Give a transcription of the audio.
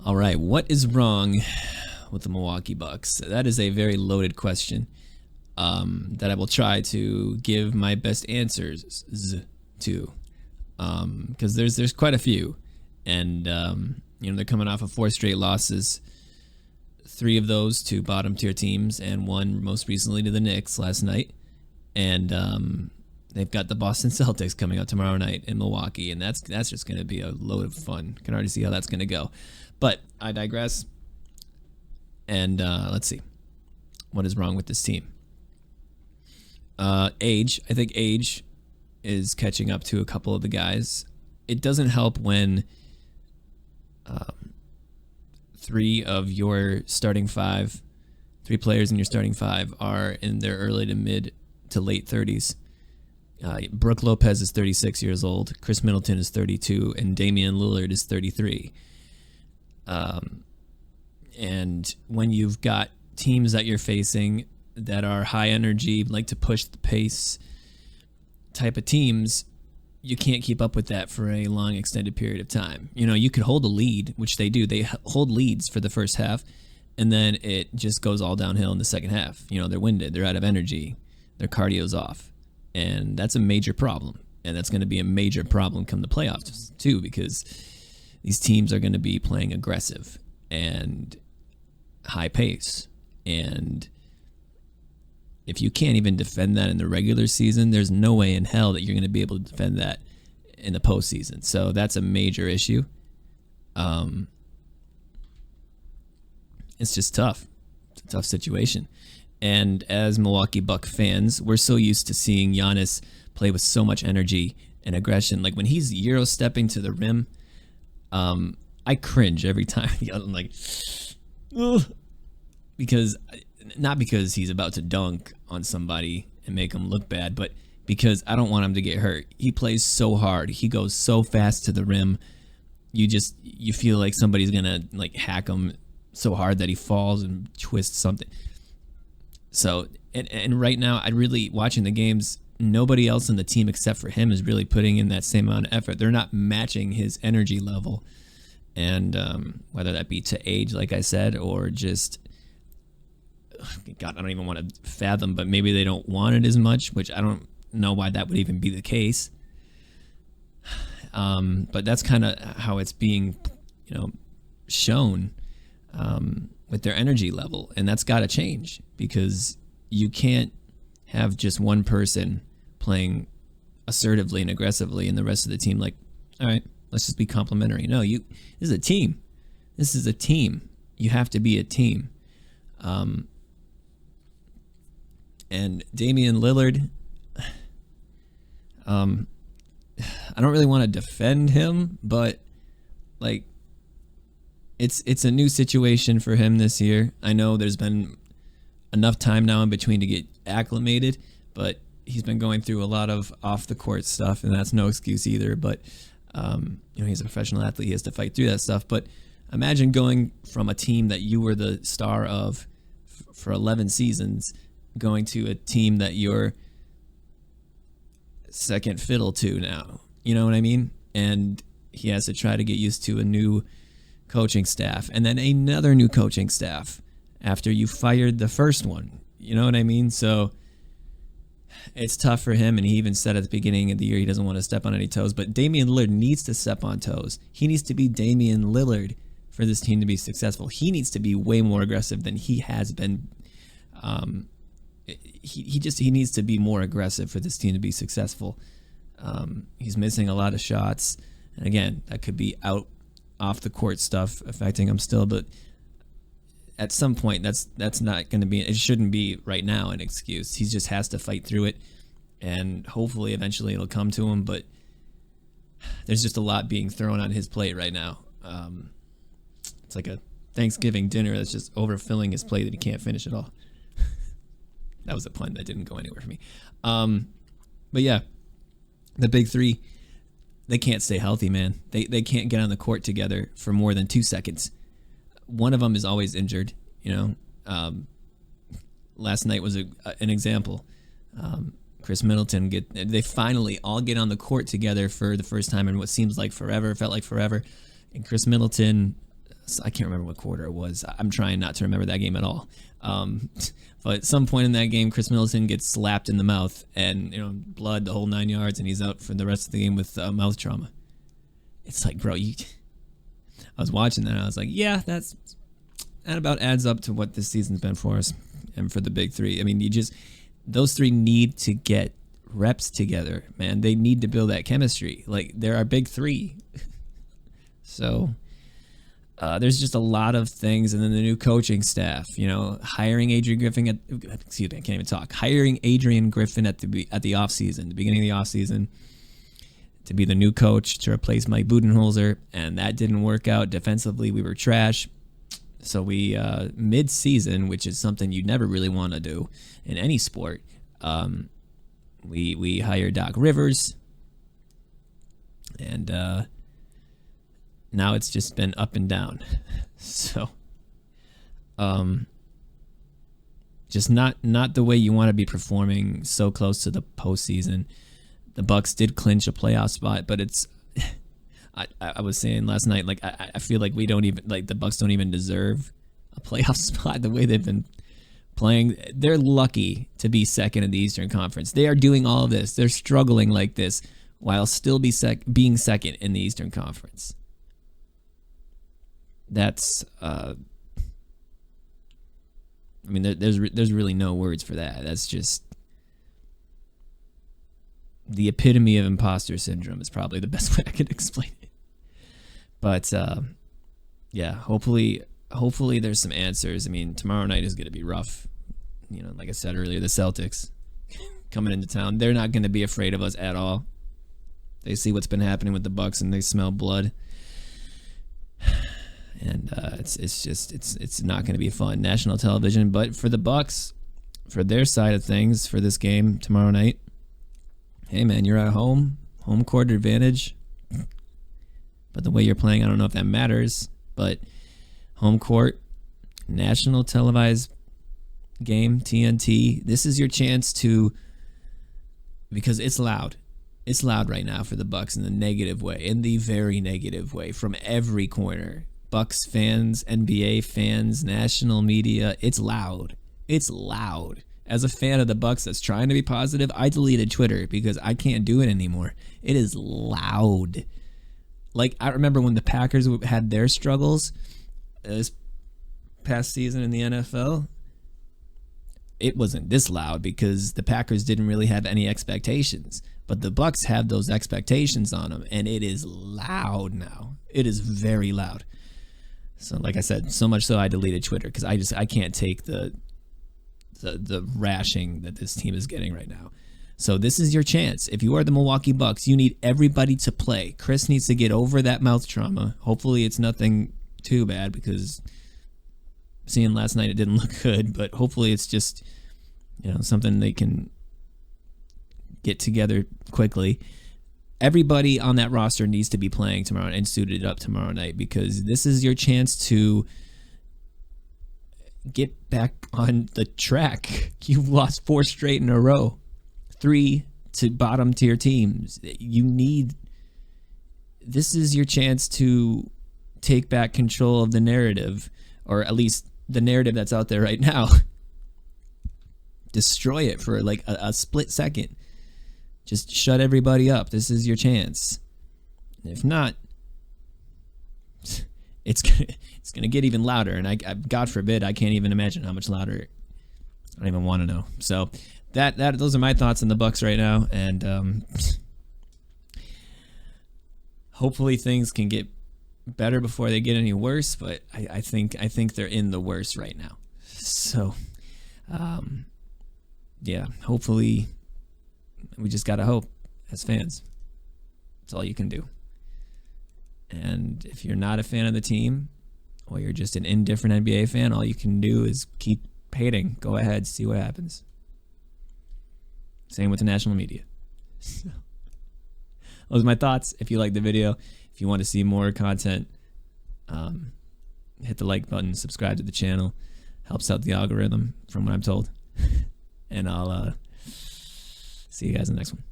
All right, what is wrong with the Milwaukee Bucks? That is a very loaded question that I will try to give my best answers to, because there's quite a few, and they're coming off of 4 straight losses, 3 of those to bottom tier teams, and 1 most recently to the Knicks last night, and they've got the Boston Celtics coming up tomorrow night in Milwaukee, and that's just going to be a load of fun. Can already see how that's going to go. But I digress. And let's see. What is wrong with this team? Age. I think age is catching up to a couple of the guys. It doesn't help when 3 of your starting 5, 3 players in your starting 5 are in their early to mid to late 30s. Brook Lopez is 36 years old. Chris Middleton is 32. And Damian Lillard is 33. And when you've got teams that you're facing that are high energy, like to push the pace type of teams, you can't keep up with that for a long extended period of time. You could hold a lead, which they do. They hold leads for the first half, and then it just goes all downhill in the second half. They're winded, they're out of energy, their cardio's off, and that's a major problem. And that's going to be a major problem come the playoffs too, because these teams are going to be playing aggressive and high pace. And if you can't even defend that in the regular season, there's no way in hell that you're going to be able to defend that in the postseason. So that's a major issue. It's just tough. It's a tough situation. And as Milwaukee Bucks fans, we're so used to seeing Giannis play with so much energy and aggression. Like when he's Euro stepping to the rim, I cringe every time. I'm like, ugh. Not because he's about to dunk on somebody and make him look bad, but because I don't want him to get hurt. He plays so hard. He goes so fast to the rim. You feel like somebody's gonna like hack him so hard that he falls and twists something. So and right now, I really watching the games. Nobody else in the team except for him is really putting in that same amount of effort. They're not matching his energy level, and whether that be to age, like I said, or just God, I don't even want to fathom, but maybe they don't want it as much, which I don't know why that would even be the case. But that's kind of how it's being, shown with their energy level, and that's got to change because you can't have just one person playing assertively and aggressively, and the rest of the team like, all right, let's just be complimentary. No, this is a team. This is a team. You have to be a team. And Damian Lillard, I don't really want to defend him, but like it's a new situation for him this year. I know there's been enough time now in between to get acclimated, but he's been going through a lot of off the court stuff, and that's no excuse either. But he's a professional athlete; he has to fight through that stuff. But imagine going from a team that you were the star of for 11 seasons, going to a team that you're second fiddle to now. You know what I mean? And he has to try to get used to a new coaching staff and then another new coaching staff after you fired the first one. You know what I mean? So it's tough for him, and he even said at the beginning of the year he doesn't want to step on any toes, but Damian Lillard needs to step on toes. He needs to be Damian Lillard for this team to be successful. He needs to be way more aggressive than he has been. He needs to be more aggressive for this team to be successful. He's missing a lot of shots, and again, that could be off the court stuff affecting him still, but at some point that's not going to be, it shouldn't be right now an excuse. He just has to fight through it, and hopefully eventually it'll come to him, but there's just a lot being thrown on his plate right now. It's like a Thanksgiving dinner that's just overfilling his plate that he can't finish it all. That was a pun that didn't go anywhere for me. But yeah, the big 3, they can't stay healthy, man. They can't get on the court together for more than 2 seconds. One of them is always injured, Last night was an example. Chris Middleton, they finally all get on the court together for the first time in what seems like forever, felt like forever. And Chris Middleton I can't remember what quarter it was. I'm trying not to remember that game at all. But at some point in that game, Chris Middleton gets slapped in the mouth and, blood the whole 9 yards, and he's out for the rest of the game with mouth trauma. It's like, bro, I was watching that and I was like, yeah, that about adds up to what this season's been for us and for the big three. I mean, those three need to get reps together, man. They need to build that chemistry. Like, they're our big three. So there's just a lot of things, and then the new coaching staff. Hiring Adrian Griffin Hiring Adrian Griffin at the off season, the beginning of the off season, to be the new coach to replace Mike Budenholzer, and that didn't work out. Defensively, we were trash. So we mid-season, which is something you never really want to do in any sport, we hired Doc Rivers, and now it's just been up and down. So, just not the way you want to be performing so close to the postseason. The Bucks did clinch a playoff spot, but it's. I was saying last night, like I feel like we don't even the Bucks don't even deserve a playoff spot the way they've been playing. They're lucky to be second in the Eastern Conference. They are doing all of this. They're struggling like this while still being second in the Eastern Conference. That's there's really no words for that. That's just the epitome of imposter syndrome is probably the best way I could explain it. But yeah, hopefully there's some answers. I mean, tomorrow night is going to be rough. Like I said earlier, the Celtics coming into town, they're not going to be afraid of us at all. They see what's been happening with the Bucks and they smell blood. And it's not going to be fun. National television, but for the Bucks, for their side of things, for this game tomorrow night, hey man, you're at home court advantage. But the way you're playing, I don't know if that matters. But home court, national televised game, TNT. This is your chance to, because it's loud. It's loud right now for the Bucks in the negative way, in the very negative way, from every corner. Bucks fans, NBA fans, national media. It's loud. It's loud. As a fan of the Bucks that's trying to be positive, I deleted Twitter because I can't do it anymore. It is loud. Like, I remember when the Packers had their struggles this past season in the NFL, it wasn't this loud because the Packers didn't really have any expectations. But the Bucks have those expectations on them, and it is loud now. It is very loud. So, like I said, so much so I deleted Twitter because I can't take the rashing that this team is getting right now. So this is your chance. If you are the Milwaukee Bucks, you need everybody to play. Chris needs to get over that mouth trauma. Hopefully it's nothing too bad because seeing last night it didn't look good, but hopefully it's just something they can get together quickly. Everybody on that roster needs to be playing tomorrow and suited up tomorrow night because this is your chance to get back on the track. You've lost 4 straight in a row. 3 to bottom tier teams. This is your chance to take back control of the narrative, or at least the narrative that's out there right now. Destroy it for like a split second. Just shut everybody up. This is your chance. If not, it's gonna get even louder, and I God forbid, I can't even imagine how much louder. I don't even want to know. So those are my thoughts on the Bucks right now, and hopefully things can get better before they get any worse. But I think they're in the worst right now. So yeah, hopefully we just gotta hope as fans. That's all you can do. And if you're not a fan of the team, or you're just an indifferent NBA fan, all you can do is keep hating. Go ahead, see what happens. Same with the national media. So, those are my thoughts. If you like the video, if you want to see more content, hit the like button, subscribe to the channel. Helps out the algorithm, from what I'm told. And I'll see you guys in the next one.